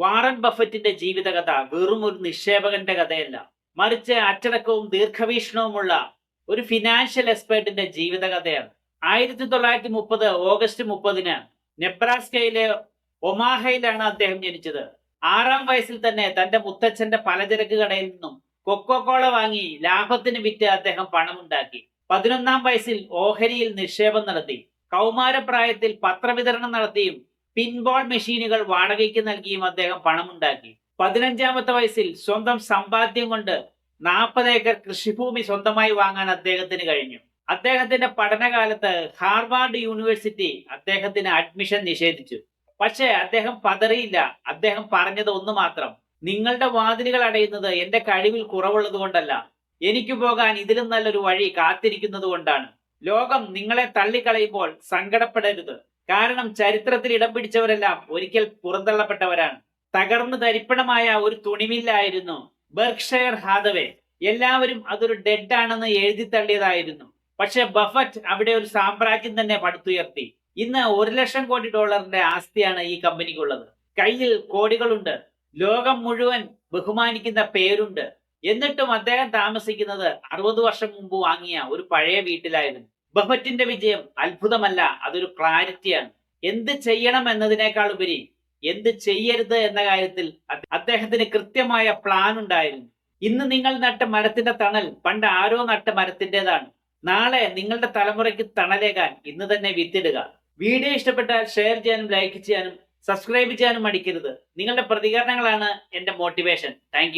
Warren ബഫറ്റിന്റെ ജീവിതകഥ വെറും ഒരു നിക്ഷേപകന്റെ കഥയല്ല, മറിച്ച് അച്ചടക്കവും ദീർഘവീക്ഷണവുമുള്ള ഒരു ഫിനാൻഷ്യൽ എക്സ്പേർട്ടിന്റെ ജീവിതകഥയാണ്. 1930 ഓഗസ്റ്റ് 30 നെബ്രാസ്കയിലെ ഒമാഹയിലാണ് അദ്ദേഹം ജനിച്ചത്. 6-ാം വയസ്സിൽ തന്നെ തന്റെ മുത്തച്ഛന്റെ പലചരക്ക് കടയിൽ നിന്നും കൊക്കോകോള വാങ്ങി ലാഭത്തിന് വിറ്റ് അദ്ദേഹം പണമുണ്ടാക്കി. 11-ാം വയസ്സിൽ ഓഹരിയിൽ നിക്ഷേപം നടത്തി. കൗമാരപ്രായത്തിൽ പത്രവിതരണം നടത്തിയും പിൻബോൾ മെഷീനുകൾ വാടകയ്ക്ക് നൽകിയും അദ്ദേഹം പണമുണ്ടാക്കി. 15-ാമത്തെ വയസ്സിൽ സ്വന്തം സമ്പാദ്യം കൊണ്ട് 40 ഏക്കർ കൃഷിഭൂമി സ്വന്തമായി വാങ്ങാൻ അദ്ദേഹത്തിന് കഴിഞ്ഞു. അദ്ദേഹത്തിന്റെ പഠനകാലത്ത് ഹാർവാർഡ് യൂണിവേഴ്സിറ്റി അദ്ദേഹത്തിന് അഡ്മിഷൻ നിഷേധിച്ചു. പക്ഷേ അദ്ദേഹം പതറിയില്ല. അദ്ദേഹം പറഞ്ഞത് ഒന്ന് മാത്രം: നിങ്ങളുടെ വാതിലുകൾ അടയുന്നത് എന്റെ കഴിവിൽ കുറവുള്ളത് കൊണ്ടല്ല, എനിക്ക് പോകാൻ ഇതിലും നല്ലൊരു വഴി കാത്തിരിക്കുന്നത് കൊണ്ടാണ്. ലോകം നിങ്ങളെ തള്ളിക്കളയുമ്പോൾ സങ്കടപ്പെടരുത്. കാരണം ചരിത്രത്തിൽ ഇടം പിടിച്ചവരെല്ലാം ഒരിക്കൽ പുറന്തള്ളപ്പെട്ടവരാണ്. തകർന്നു തരിപ്പണമായ ഒരു തുണിമില്ലായിരുന്നു ബെർക്ക്ഷയർ ഹാഥവേ. എല്ലാവരും അതൊരു ഡെഡ് ആണെന്ന് എഴുതി തള്ളിയതായിരുന്നു. പക്ഷെ ബഫറ്റ് അവിടെ ഒരു സാമ്രാജ്യം തന്നെ പടുത്തുയർത്തി. ഇന്ന് $1,00,000 കോടി ആസ്തിയാണ് ഈ കമ്പനിക്കുള്ളത്. കയ്യിൽ കോടികളുണ്ട്. ലോകം മുഴുവൻ ബഹുമാനിക്കുന്ന പേരുണ്ട്. എന്നിട്ടും അദ്ദേഹം താമസിക്കുന്നത് 60 വർഷം മുമ്പ് വാങ്ങിയ ഒരു പഴയ വീട്ടിലായിരുന്നു. ബഫറ്റിന്റെ വിജയം അത്ഭുതമല്ല, അതൊരു ക്ലാരിറ്റിയാണ്. എന്ത് ചെയ്യണം എന്നതിനേക്കാൾ ഉപരി എന്ത് ചെയ്യരുത് എന്ന കാര്യത്തിൽ അദ്ദേഹത്തിന് കൃത്യമായ പ്ലാൻ ഉണ്ടായിരുന്നു. ഇന്ന് നിങ്ങൾ നട്ട മരത്തിന്റെ തണൽ പണ്ട് ആരോ നട്ട മരത്തിൻ്റെതാണ്. നാളെ നിങ്ങളുടെ തലമുറയ്ക്ക് തണലേകാൻ ഇന്ന് തന്നെ വിത്തിടുക. വീഡിയോ ഇഷ്ടപ്പെട്ടാൽ ഷെയർ ചെയ്യാനും ലൈക്ക് ചെയ്യാനും സബ്സ്ക്രൈബ് ചെയ്യാനും മടിക്കരുത്. നിങ്ങളുടെ പ്രതികരണങ്ങളാണ് എന്റെ മോട്ടിവേഷൻ. താങ്ക്